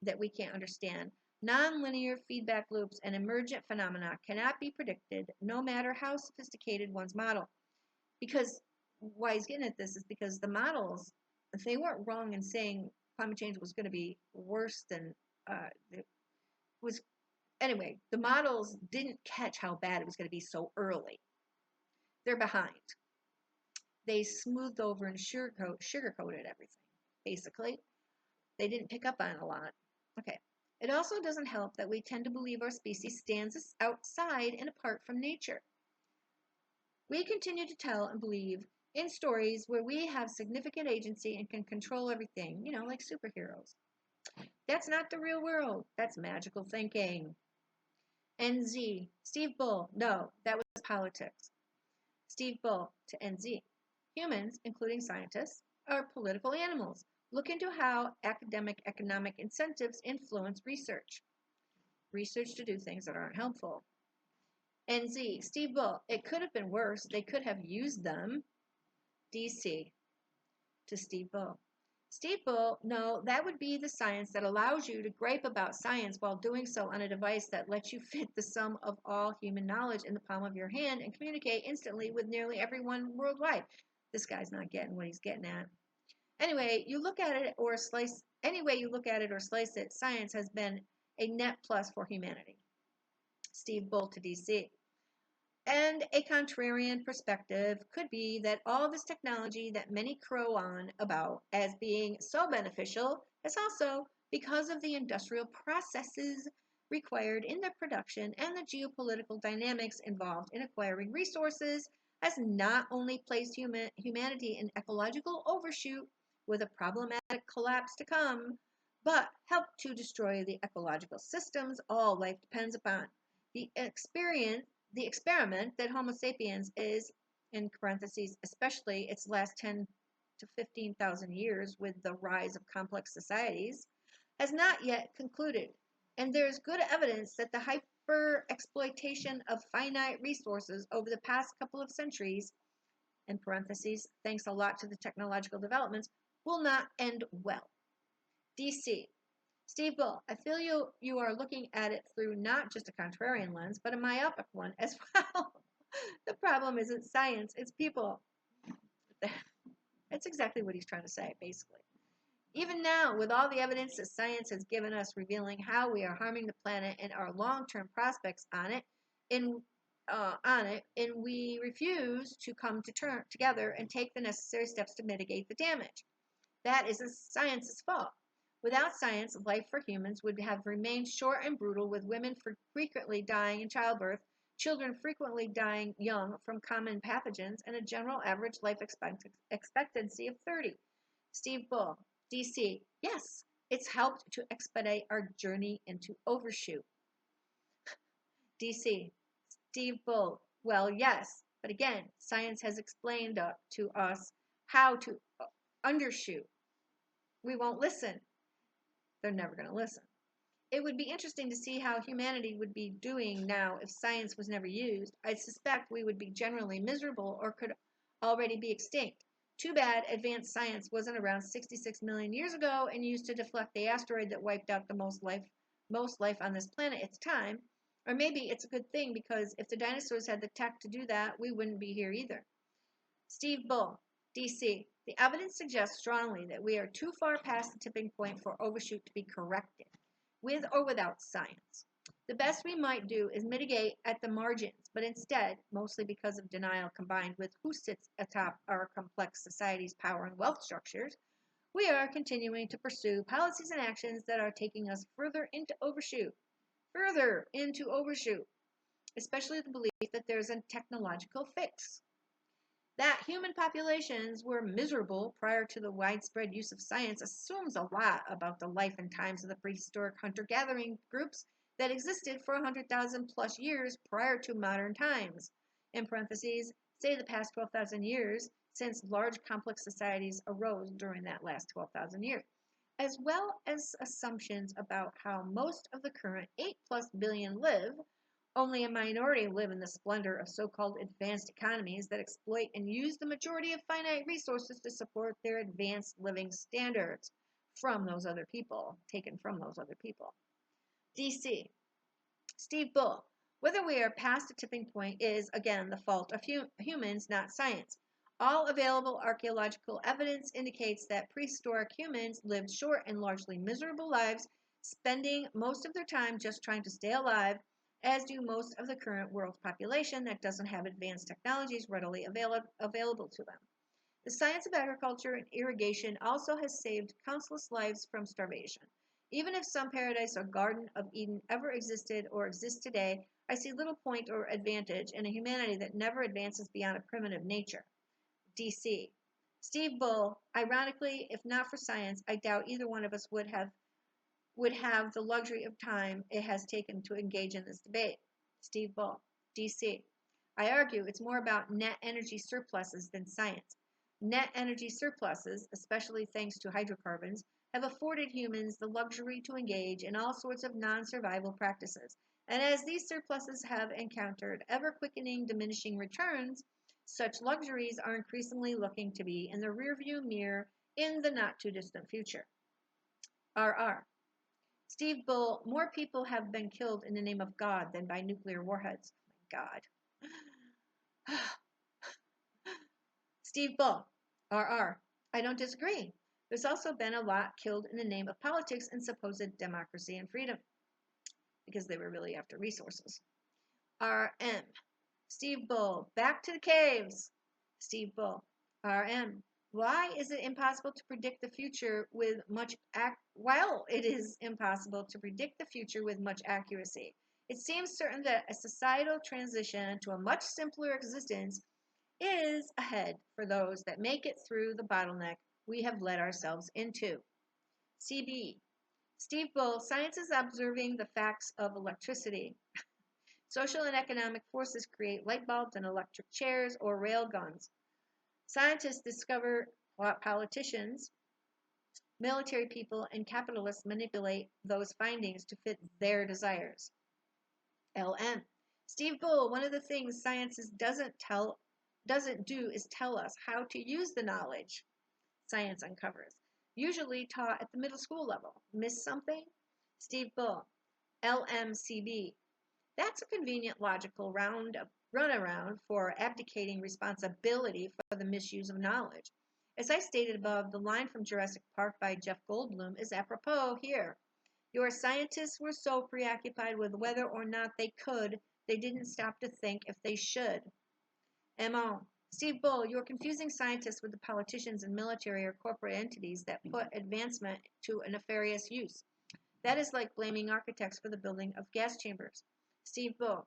that we can't understand. Nonlinear feedback loops and emergent phenomena cannot be predicted, no matter how sophisticated one's model. Because why he's getting at this is because the models, they weren't wrong in saying climate change was going to be worse than it was. Anyway, the models didn't catch how bad it was going to be so early. They're behind. They smoothed over and sugarcoated everything, basically. They didn't pick up on it a lot. Okay. It also doesn't help that we tend to believe our species stands outside and apart from nature. We continue to tell and believe in stories where we have significant agency and can control everything, you know, like superheroes. That's not the real world. That's magical thinking. NZ. Steve Bull. No, that was politics. Steve Bull to NZ. Humans, including scientists, are political animals. Look into how academic economic incentives influence research. Research to do things that aren't helpful. NZ. Steve Bull. It could have been worse. They could have used them. DC. To Steve Bull. Steve Bull, no, that would be the science that allows you to gripe about science while doing so on a device that lets you fit the sum of all human knowledge in the palm of your hand and communicate instantly with nearly everyone worldwide. This guy's not getting what he's getting at. Anyway, you look at it or slice it, science has been a net plus for humanity. Steve Bull to DC. And a contrarian perspective could be that all this technology that many crow on about as being so beneficial is also because of the industrial processes required in their production and the geopolitical dynamics involved in acquiring resources has not only placed humanity in ecological overshoot, with a problematic collapse to come, but help to destroy the ecological systems all life depends upon. The experiment that Homo sapiens is, in parentheses, especially its last 10 to 15,000 years with the rise of complex societies, has not yet concluded, and there is good evidence that the hyper-exploitation of finite resources over the past couple of centuries, in parentheses, thanks a lot to the technological developments, will not end well. DC. Steve Bull, I feel you are looking at it through not just a contrarian lens, but a myopic one as well. The problem isn't science, it's people. That's exactly what he's trying to say, basically. Even now, with all the evidence that science has given us revealing how we are harming the planet and our long-term prospects on it, and we refuse to come together and take the necessary steps to mitigate the damage. That is science's fault. Without science, life for humans would have remained short and brutal, with women frequently dying in childbirth, children frequently dying young from common pathogens, and a general average life expectancy of 30. Steve Bull, DC. Yes, it's helped to expedite our journey into overshoot. DC. Steve Bull. Well, yes, but again, science has explained to us how to undershoot. We won't listen. They're never going to listen. It would be interesting to see how humanity would be doing now if science was never used. I suspect we would be generally miserable or could already be extinct. Too bad advanced science wasn't around 66 million years ago and used to deflect the asteroid that wiped out the most life on this planet at the time. Or maybe it's a good thing, because if the dinosaurs had the tech to do that, we wouldn't be here either. Steve Bull, DC. The evidence suggests strongly that we are too far past the tipping point for overshoot to be corrected, with or without science. The best we might do is mitigate at the margins, but instead, mostly because of denial combined with who sits atop our complex society's power and wealth structures, we are continuing to pursue policies and actions that are taking us further into overshoot, especially the belief that there's a technological fix. That human populations were miserable prior to the widespread use of science assumes a lot about the life and times of the prehistoric hunter-gathering groups that existed for 100,000 plus years prior to modern times. In parentheses, say the past 12,000 years, since large complex societies arose during that last 12,000 years, as well as assumptions about how most of the current 8+ billion live. Only a minority live in the splendor of so-called advanced economies that exploit and use the majority of finite resources to support their advanced living standards from those other people, taken from those other people. DC. Steve Bull. Whether we are past a tipping point is, again, the fault of humans, not science. All available archaeological evidence indicates that prehistoric humans lived short and largely miserable lives, spending most of their time just trying to stay alive, as do most of the current world's population that doesn't have advanced technologies readily available to them. The science of agriculture and irrigation also has saved countless lives from starvation. Even if some paradise or Garden of Eden ever existed or exists today, I see little point or advantage in a humanity that never advances beyond a primitive nature. DC. Steve Bull. Ironically, if not for science, I doubt either one of us would have the luxury of time it has taken to engage in this debate. Steve Bull, DC. I argue it's more about net energy surpluses than science. Net energy surpluses, especially thanks to hydrocarbons, have afforded humans the luxury to engage in all sorts of non-survival practices. And as these surpluses have encountered ever-quickening diminishing returns, such luxuries are increasingly looking to be in the rearview mirror in the not-too-distant future. RR. Steve Bull, more people have been killed in the name of God than by nuclear warheads. Oh my God. Steve Bull, RR. I don't disagree. There's also been a lot killed in the name of politics and supposed democracy and freedom, because they were really after resources. RM. Steve Bull, back to the caves. Steve Bull, RM. Why is it impossible to predict the future with much it is impossible to predict the future with much accuracy. It seems certain that a societal transition to a much simpler existence is ahead for those that make it through the bottleneck we have led ourselves into. CB. Steve Bull, science is observing the facts of electricity. Social and economic forces create light bulbs and electric chairs or rail guns. Scientists discover politicians, military people, and capitalists manipulate those findings to fit their desires. LM. Steve Bull, one of the things science doesn't do is tell us how to use the knowledge science uncovers, usually taught at the middle school level. Miss something? Steve Bull, LMCB. That's a convenient logical runaround for abdicating responsibility for the misuse of knowledge. As I stated above, the line from Jurassic Park by Jeff Goldblum is apropos here. Your scientists were so preoccupied with whether or not they could, they didn't stop to think if they should. MO. Steve Bull, you're confusing scientists with the politicians and military or corporate entities that put advancement to a nefarious use. That is like blaming architects for the building of gas chambers. Steve Bull.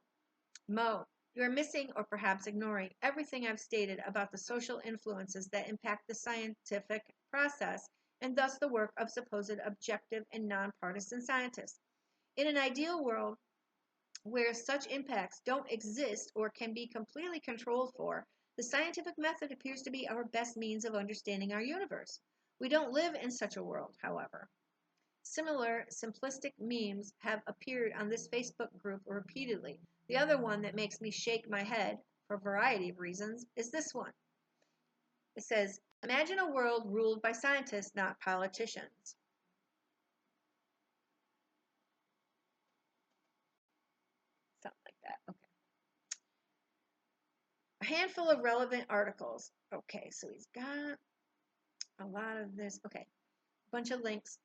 Mo. You are missing or perhaps ignoring everything I've stated about the social influences that impact the scientific process and thus the work of supposed objective and nonpartisan scientists. In an ideal world where such impacts don't exist or can be completely controlled for, the scientific method appears to be our best means of understanding our universe. We don't live in such a world, however. Similar simplistic memes have appeared on this Facebook group repeatedly. The other one that makes me shake my head, for a variety of reasons, is this one. It says, imagine a world ruled by scientists, not politicians. Something like that. Okay. A handful of relevant articles. Okay, so he's got a lot of this. Okay, a bunch of links.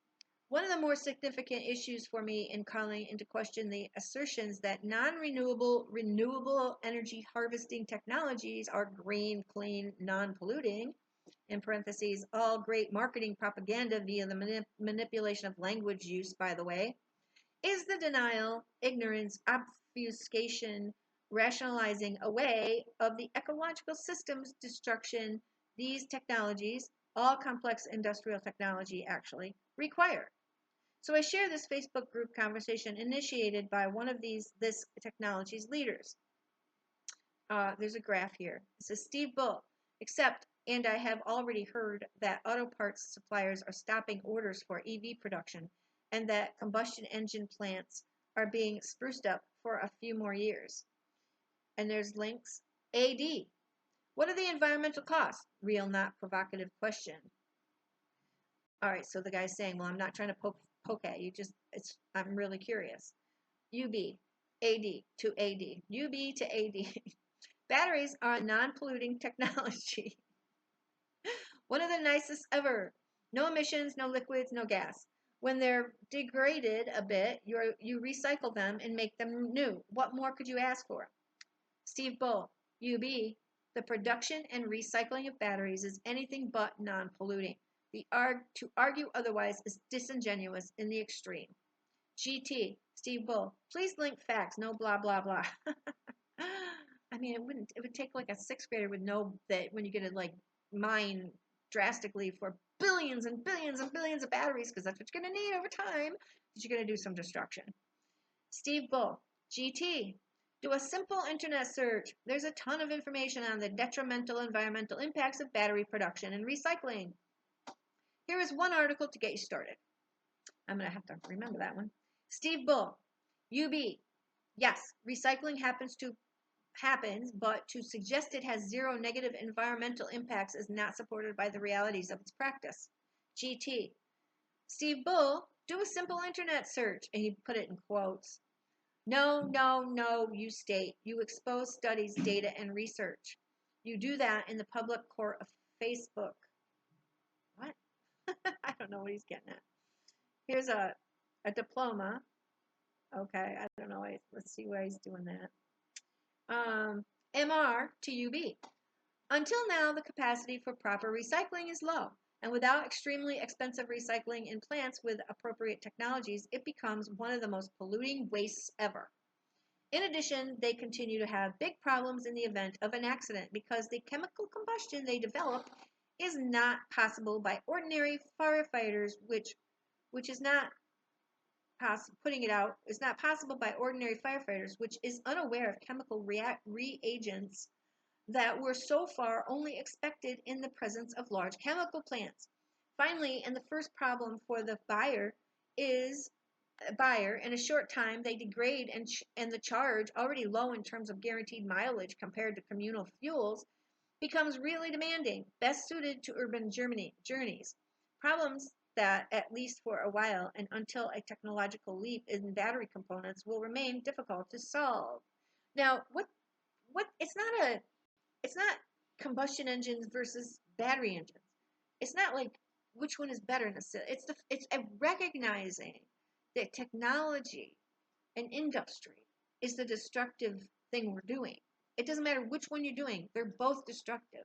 One of the more significant issues for me in calling into question the assertions that renewable energy harvesting technologies are green, clean, non-polluting, in parentheses, all great marketing propaganda via the manipulation of language use, by the way, is the denial, ignorance, obfuscation, rationalizing away of the ecological systems destruction these technologies, all complex industrial technology actually, require. So I share this Facebook group conversation initiated by one of this technology's leaders. There's a graph here. It says Steve Bull, except, and I have already heard that auto parts suppliers are stopping orders for EV production and that combustion engine plants are being spruced up for a few more years. And there's links. AD. What are the environmental costs? Real, not provocative question. All right, so the guy's saying, well, I'm not trying to poke at you, I'm really curious. UB, AD to AD, UB to AD. Batteries are a non-polluting technology. One of the nicest ever. No emissions, no liquids, no gas. When they're degraded a bit, you recycle them and make them new. What more could you ask for? Steve Bull, UB, the production and recycling of batteries is anything but non-polluting. To argue otherwise is disingenuous in the extreme. GT, Steve Bull, please link facts, no blah, blah, blah. I mean, it would take like a sixth grader would know that when you get to like mine drastically for billions and billions and billions of batteries, because that's what you're going to need over time, that you're going to do some destruction. Steve Bull, GT, do a simple internet search. There's a ton of information on the detrimental environmental impacts of battery production and recycling. Here is one article to get you started. I'm going to have to remember that one. Steve Bull, UB. Yes, recycling happens, but to suggest it has zero negative environmental impacts is not supported by the realities of its practice. GT. Steve Bull, do a simple internet search. And he put it in quotes. No, you state. You expose studies, data, and research. You do that in the public court of Facebook. What? I don't know what he's getting at. Here's a diploma. Okay, I don't know. Let's see why he's doing that. MR to UB. Until now, the capacity for proper recycling is low, and without extremely expensive recycling in plants with appropriate technologies, it becomes one of the most polluting wastes ever. In addition, they continue to have big problems in the event of an accident because the chemical combustion they develop is not possible by ordinary firefighters, which is not possible, putting it out, is not possible by ordinary firefighters, which is unaware of chemical reagents that were so far only expected in the presence of large chemical plants. Finally, and the first problem for the buyer, in a short time they degrade, and the charge, already low in terms of guaranteed mileage compared to communal fuels, becomes really demanding, best suited to urban journeys. Problems that, at least for a while and until a technological leap in battery components, will remain difficult to solve. Now, what it's not combustion engines versus battery engines. It's not like which one is better. It's a recognizing that technology and industry is the destructive thing we're doing. It doesn't matter which one you're doing; they're both destructive.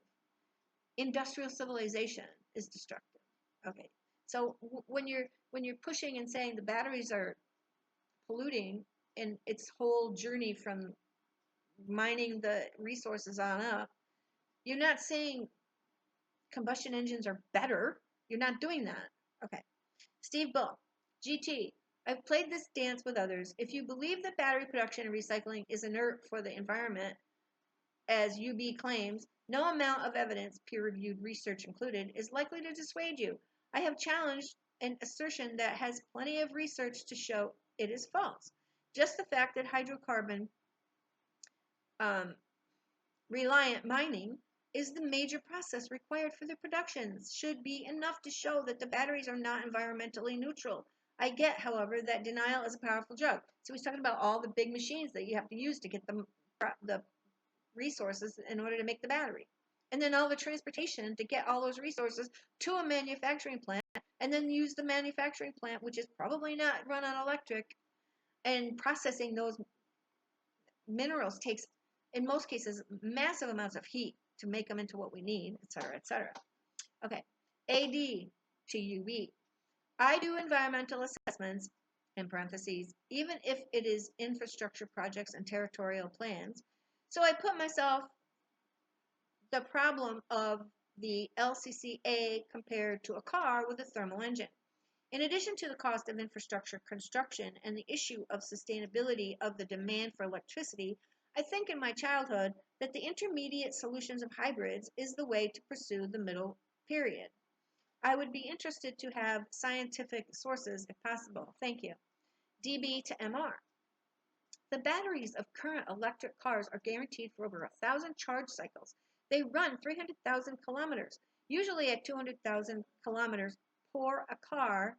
Industrial civilization is destructive. Okay, so when you're pushing and saying the batteries are polluting, and its whole journey from mining the resources on up, you're not saying combustion engines are better. You're not doing that. Okay. Steve Bull, GT. I've played this dance with others. If you believe that battery production and recycling is inert for the environment, as UB claims, no amount of evidence, peer-reviewed research included, is likely to dissuade you. I have challenged an assertion that has plenty of research to show it is false. Just the fact that hydrocarbon reliant mining is the major process required for their productions should be enough to show that the batteries are not environmentally neutral. I get, however, that denial is a powerful drug. So he's talking about all the big machines that you have to use to get the resources in order to make the battery. And then all the transportation to get all those resources to a manufacturing plant, and then use the manufacturing plant, which is probably not run on electric, and processing those minerals takes, in most cases, massive amounts of heat to make them into what we need, etc., etc. Okay, AD to UB. I do environmental assessments, in parentheses, even if it is infrastructure projects and territorial plans. So I put myself the problem of the LCCA compared to a car with a thermal engine. In addition to the cost of infrastructure construction and the issue of sustainability of the demand for electricity, I think in my childhood that the intermediate solutions of hybrids is the way to pursue the middle period. I would be interested to have scientific sources if possible. Thank you. DB to MR. The batteries of current electric cars are guaranteed for over 1,000 charge cycles. They run 300,000 kilometers, usually at 200,000 kilometers per a car,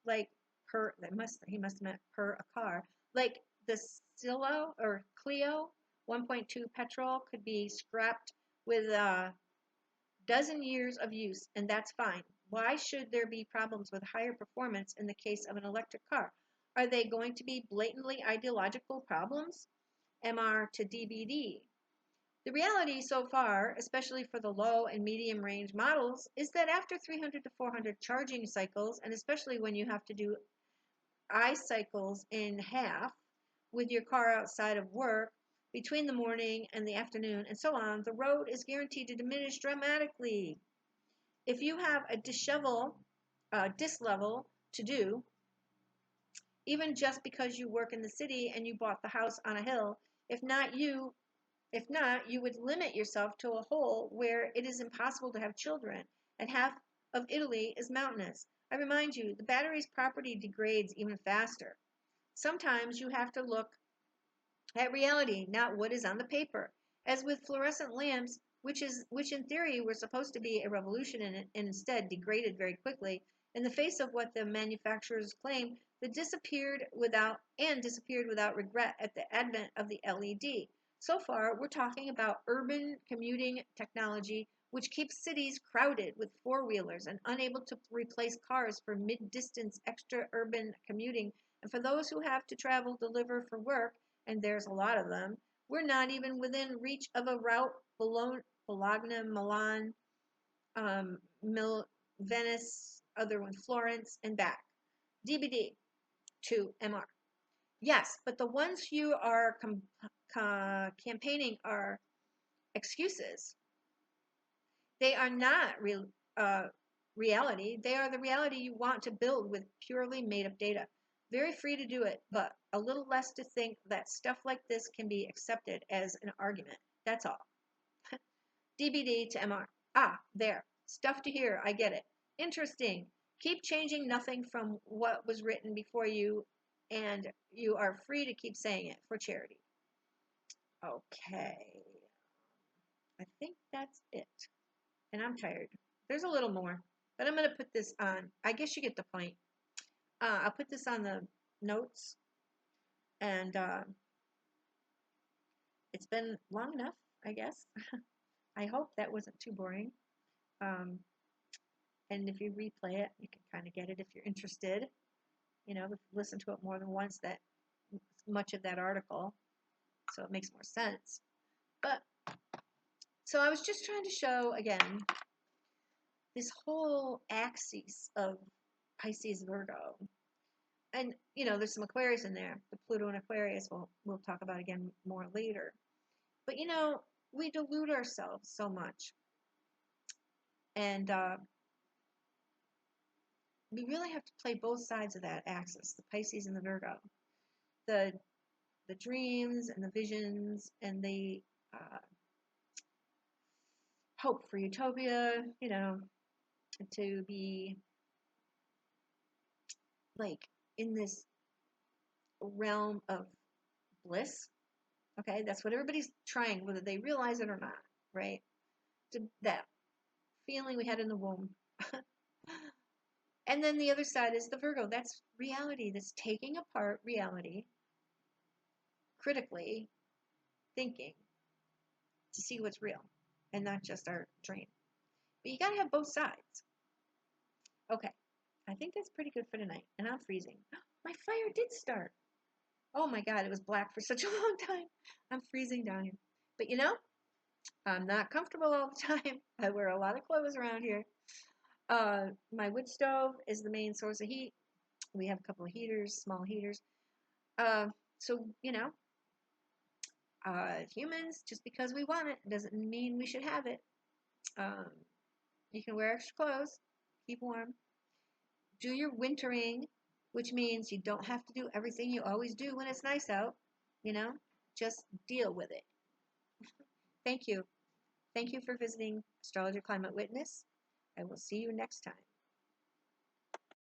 like he must have meant per a car, like the Silo or Clio 1.2 petrol could be scrapped with a dozen years of use, and that's fine. Why should there be problems with higher performance in the case of an electric car? Are they going to be blatantly ideological problems? MR to DBD. The reality so far, especially for the low and medium range models, is that after 300 to 400 charging cycles, and especially when you have to do I cycles in half with your car outside of work, between the morning and the afternoon, and so on, the road is guaranteed to diminish dramatically. If you have a dislevel to do, even just because you work in the city and you bought the house on a hill, if not, you would limit yourself to a hole where it is impossible to have children, and half of Italy is mountainous. I remind you, the battery's property degrades even faster. Sometimes you have to look at reality, not what is on the paper. As with fluorescent lamps, which in theory were supposed to be a revolution and instead degraded very quickly, in the face of what the manufacturers claim, disappeared without regret at the advent of the LED. So far, we're talking about urban commuting technology, which keeps cities crowded with four-wheelers and unable to replace cars for mid-distance extra-urban commuting. And for those who have to travel, deliver for work, and there's a lot of them, we're not even within reach of a route Bologna, Milan, Venice, other one, Florence, and back. DBD to MR. Yes, but the ones you are campaigning are excuses. They are not real. reality. They are the reality you want to build with purely made up data. Very free to do it, but a little less to think that stuff like this can be accepted as an argument. That's all. DBD to MR. Ah, there. Stuff to hear. I get it. Interesting. Keep changing nothing from what was written before you, and you are free to keep saying it for charity. Okay. I think that's it. And I'm tired. There's a little more, but I'm going to put this on. I guess you get the point. I'll put this on the notes, and it's been long enough, I guess. I hope that wasn't too boring. And if you replay it, you can kind of get it if you're interested. You know, listen to it more than once, that much of that article, so it makes more sense. But so I was just trying to show again this whole axis of Pisces Virgo. And, you know, there's some Aquarius in there. The Pluto and Aquarius we'll talk about again more later. But, you know, we delude ourselves so much. And we really have to play both sides of that axis, the Pisces and the Virgo. The dreams and the visions and the hope for utopia, you know, to be like in this realm of bliss. Okay, that's what everybody's trying, whether they realize it or not, right? That feeling we had in the womb. And then the other side is the Virgo. That's reality. That's taking apart reality, critically thinking to see what's real and not just our dream. But you got to have both sides. Okay, I think that's pretty good for tonight. And I'm freezing. My fire did start. Oh my God, it was black for such a long time. I'm freezing down here. But you know, I'm not comfortable all the time. I wear a lot of clothes around here. My wood stove is the main source of heat. We have a couple of heaters, small heaters. So, you know, humans, just because we want it doesn't mean we should have it. You can wear extra clothes, keep warm. Do your wintering, which means you don't have to do everything you always do when it's nice out. You know, just deal with it. Thank you. Thank you for visiting Astrologer Climate Witness. I will see you next time.